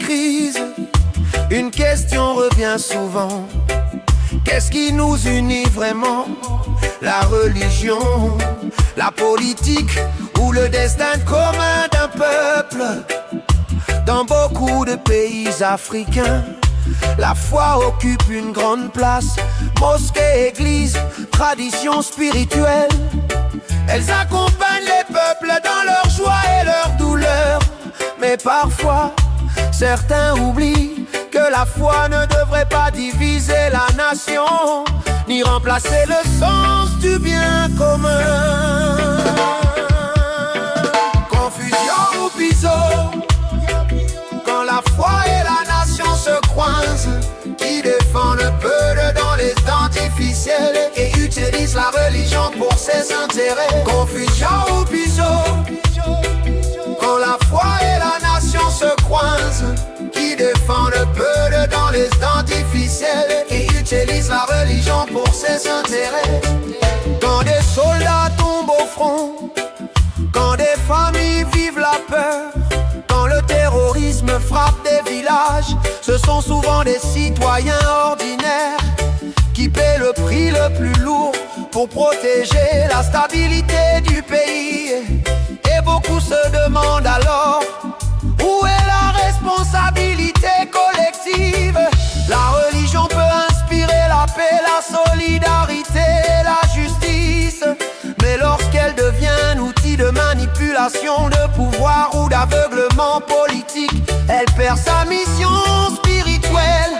crise, une question revient souvent. Qu'est-ce qui nous unit vraiment? La religion, la politique ou le destin commun d'un peuple? Dans beaucoup de pays africains, la foi occupe une grande place. Mosquée, église, tradition spirituelle, elles accompagnent les peuples dans leur joie et leur douleur. Mais parfois, certains oublient que la foi ne devrait pas diviser la nation, ni remplacer le sens du bien commun. Confusion ou biseau, quand la foi et la nation se croisent, qui défend le peuple dans les artificiels et utilise la religion pour ses intérêts. Confusion ou biseau, quand la foi et la nation se croisent, qui défend le peuple dans les artificiels et utilise la religion pour ses intérêts. Quand des soldats tombent au front, quand des familles vivent la peur, quand le terrorisme frappe des villages, ce sont souvent des citoyens ordinaires qui paient le prix le plus lourd pour protéger la stabilité du pays. Et beaucoup se demandent alors, où est la responsabilité collective? La religion peut inspirer la paix, la solidarité et la justice, mais lorsqu'elle devient un outil de manipulation, de pouvoir ou d'aveuglement politique, elle perd sa mission spirituelle.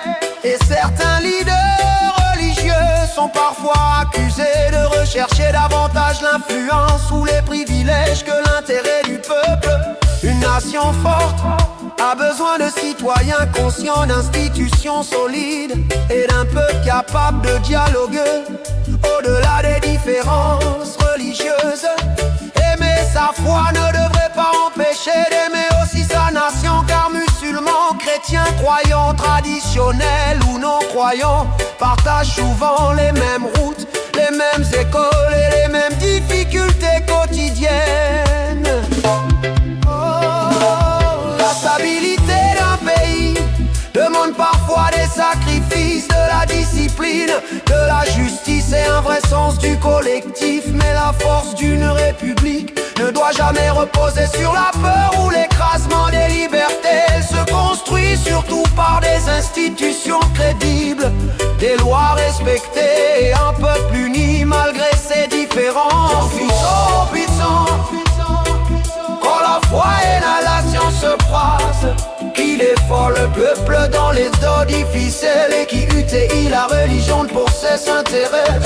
Et certains leaders religieux sont parfois accusés de rechercher davantage l'influence ou les privilèges que l'intérêt du peuple. Une nation forte a besoin de citoyens conscients, d'institutions solides et d'un peuple capable de dialoguer au-delà des différences religieuses. Aimer sa foi ne devrait pas empêcher d'aimer aussi sa nation, car musulmans, chrétiens, croyants, traditionnels ou non-croyants partagent souvent les mêmes routes, les mêmes écoles et les mêmes difficultés quotidiennes. La stabilité d'un pays demande parfois des sacrifices, de la discipline, de la justice et un vrai sens du collectif. Mais la force d'une république ne doit jamais reposer sur la peur ou l'écrasement des libertés. Elle se construit surtout par des institutions crédibles, des lois respectées et un peuple uni malgré ses différences. Quand la foi et la nation se croisent, qui défend le peuple dans les eaux difficiles et qui utilise la religion pour ses intérêts.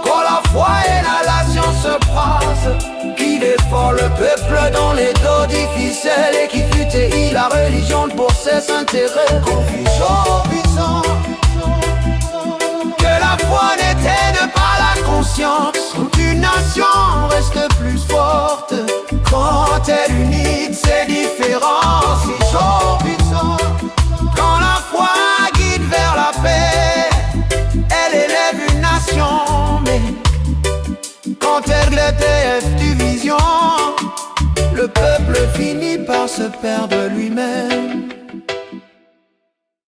Quand la foi et la nation se croisent, qui défend le peuple dans les eaux difficiles et qui utilise la religion pour ses intérêts. Que la foi n'éteigne pas la conscience, une nation reste plus forte quand elle unit ses différences. Quand la foi guide vers la paix, elle élève une nation. Mais quand elle glisse division, le peuple finit par se perdre lui-même.